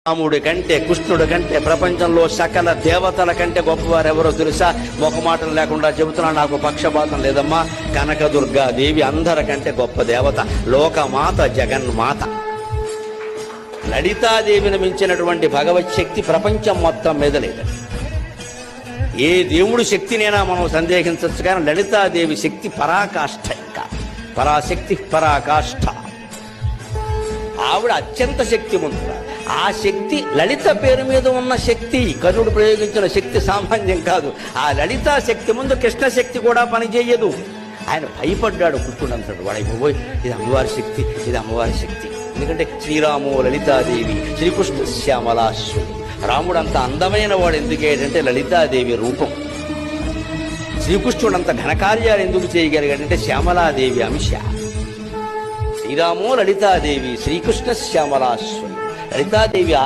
రాముడి కంటే కృష్ణుడి కంటే ప్రపంచంలో సకల దేవతల కంటే గొప్పవారు ఎవరో తెలుసా? మొఖమాటం లేకుండా చెబుతున్నా, నాకు పక్షపాతం లేదమ్మా. కనకదుర్గాదేవి అందరికంటే గొప్ప దేవత, లోకమాత, జగన్మాత. లలితాదేవిని మించినటువంటి భగవత్ శక్తి ప్రపంచం మొత్తం మీద లేదు. ఏ దేవుడి శక్తినైనా మనం సందేహించవచ్చు, కానీ లలితాదేవి శక్తి పరాకాష్ఠ. ఇంకా పరాశక్తి, పరాకాష్ఠ. ఆవిడ అత్యంత శక్తిమంతురాలు. ఆ శక్తి లలిత పేరు మీద ఉన్న శక్తి, కర్ణుడు ప్రయోగించిన శక్తి సామాన్యం కాదు. ఆ లలితా శక్తి ముందు కృష్ణ శక్తి కూడా పనిచేయదు. ఆయన భయపడ్డాడు. కృష్ణుడు అంటాడు, వాడైపోయి ఇది అమ్మవారి శక్తి, ఇది అమ్మవారి శక్తి. ఎందుకంటే శ్రీరాము లలితాదేవి, శ్రీకృష్ణ శ్యామలాశ్వరి. రాముడు అంత అందమైన వాడు ఎందుకేంటంటే లలితాదేవి రూపం. శ్రీకృష్ణుడు అంత ఘనకార్యాలు ఎందుకు చేయగలిగాడంటే శ్యామలాదేవి అంశ. శ్రీరామో లలితాదేవి, శ్రీకృష్ణ శ్యామలాశ్వరి. లలితాదేవి